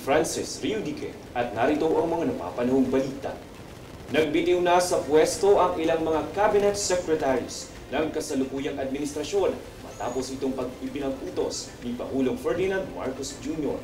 Francis Riudique at narito ang mga napapanahong balita. Nagbitiw na sa pwesto ang ilang mga cabinet secretaries ng kasalukuyang administrasyon matapos itong ipinag-utos ni Pangulong Ferdinand Marcos Jr.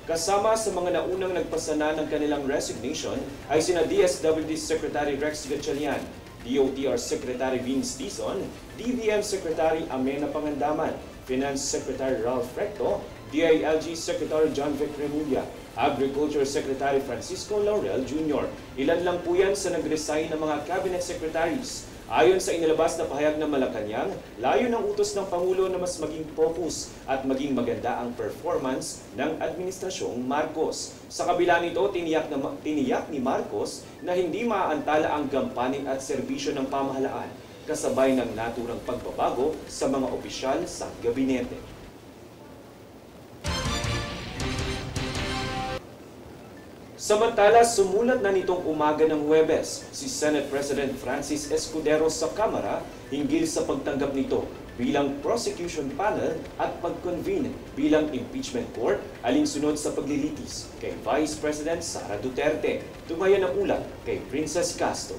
Kasama sa mga naunang nagpasana ng kanilang resignation ay sina DSWD Secretary Rex Gatchalian, DOTR Secretary Vince Dizon, DBM Secretary Amena Pangandaman, Finance Secretary Ralph Recto, DILG Secretary John Vic Remulla, Agriculture Secretary Francisco Laurel Jr. Ilan lang po yan sa nag-resign ng mga cabinet secretaries. Ayon sa inilabas na pahayag ng Malacanang, layo ng utos ng Pangulo na mas maging focus at maging maganda ang performance ng Administrasyong Marcos. Sa kabila nito, tiniyak ni Marcos na hindi maaantala ang gampanin at serbisyo ng pamahalaan kasabay ng naturang pagbabago sa mga opisyal sa gabinete. Samantala, sumulat na nitong umaga ng Huwebes si Senate President Francis Escudero sa Kamara hinggil sa pagtanggap nito bilang prosecution panel at pag-convene bilang impeachment court alinsunod sa paglilitis kay Vice President Sara Duterte. Tumayan ang ulat kay Princess Castro.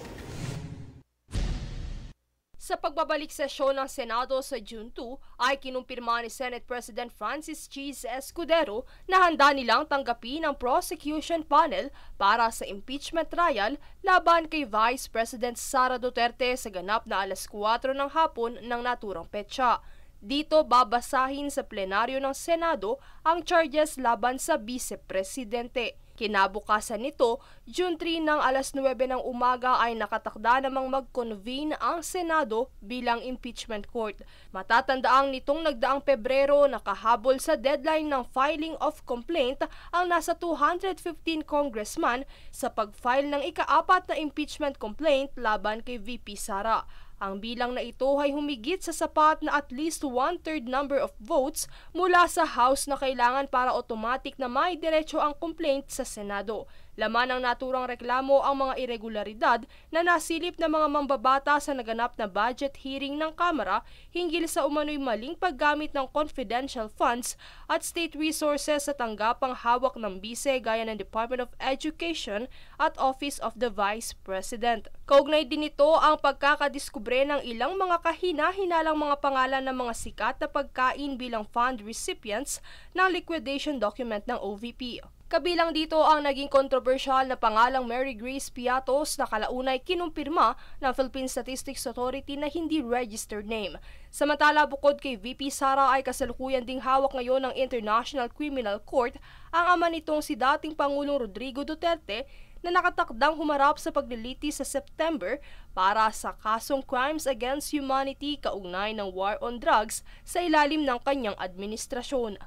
Sa pagbabalik sesyon ng Senado sa June 2 ay kinumpirma ni Senate President Francis Cheese Escudero na handa nilang tanggapin ang prosecution panel para sa impeachment trial laban kay Vice President Sara Duterte sa ganap na alas 4 ng hapon ng naturang petsa. Dito babasahin sa plenaryo ng Senado ang charges laban sa Vice-Presidente. Kinabukasan nito, June 3 ng alas 9 ng umaga ay nakatakda namang mag-convene ang Senado bilang impeachment court. Matatandaang nitong nagdaang Pebrero nakahabol sa deadline ng filing of complaint ang nasa 215 congressman sa pag-file ng ika-4 na impeachment complaint laban kay VP Sara. Ang bilang na ito ay humigit sa sapat na at least 1/3 number of votes mula sa House na kailangan para automatic na may diretso ang complaint sa Senado. Laman ng naturang reklamo ang mga irregularidad na nasilip ng mga mambabata sa naganap na budget hearing ng Kamara hinggil sa umano'y maling paggamit ng confidential funds at state resources sa tanggapang hawak ng bise gaya ng Department of Education at Office of the Vice President. Kaugnay din ito ang pagkakadiskubre ng ilang mga kahina-hinalang mga pangalan ng mga sikat na pagkain bilang fund recipients ng liquidation document ng OVP. Kabilang dito ang naging kontrobersyal na pangalang Mary Grace Piatos na kalaunay kinumpirma ng Philippine Statistics Authority na hindi registered name. Samantala, bukod kay VP Sara ay kasalukuyan ding hawak ngayon ng International Criminal Court ang ama nitong si dating Pangulong Rodrigo Duterte na nakatakdang humarap sa paglilitis sa September para sa kasong crimes against humanity kaugnay ng war on drugs sa ilalim ng kanyang administrasyon.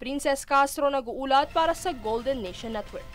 Princess Castro nag-uulat para sa Golden Nation Network.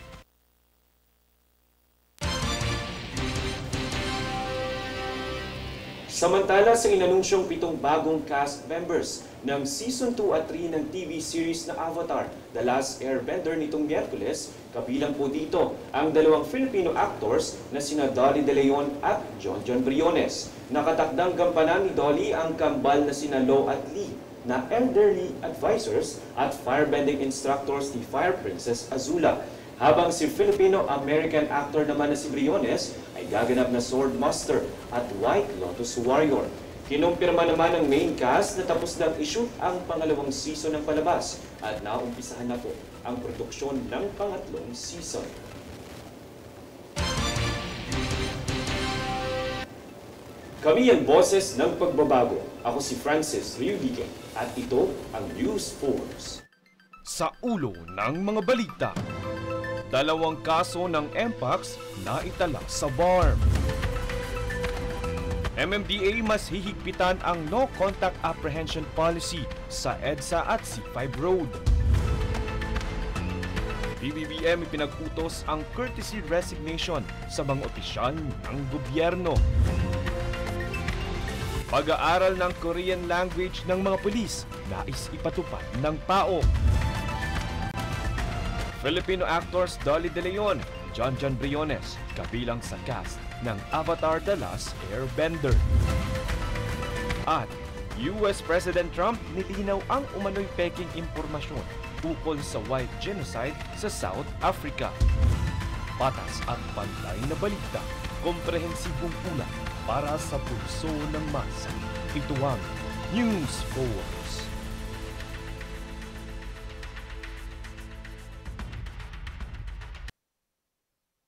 Samantala sa inanunsyong 7 bagong cast members ng Season 2 at 3 ng TV series na Avatar, The Last Airbender nitong Miyerkules, kabilang po dito ang 2 Filipino actors na sina Dolly De Leon at John Briones. Nakatakdang gampanan ni Dolly ang kambal na sina Lo at Lee na elderly advisors at firebending instructors ni Fire Princess Azula. Habang si Filipino-American actor naman na si Briones ay gaganap na Swordmaster at White Lotus Warrior. Kinumpirma naman ng main cast na tapos na i-shoot ang pangalawang season ng palabas at naumpisahan na po ang produksyon ng pangatlong season. Kami ang boses ng pagbabago. Ako si Francis Riudique at ito ang News Force. Sa ulo ng mga balita, 2 kaso ng MPAX na itala sa BARM. MMDA mas hihigpitan ang no contact apprehension policy sa EDSA at C5 Road. BBBM ipinag-utos ang courtesy resignation sa mga opisyal ng gobyerno. Pag-aaral ng Korean language ng mga pulis nais ipatupad ng PAO. Filipino actors Dolly De Leon, John Briones, kabilang sa cast ng Avatar The Last Airbender. At US President Trump nilinaw ang umano'y peking impormasyon ukol sa white genocide sa South Africa. Patas at pantay na balita, komprehensibong ulat para sa pulso ng masa. Ito ang News Force.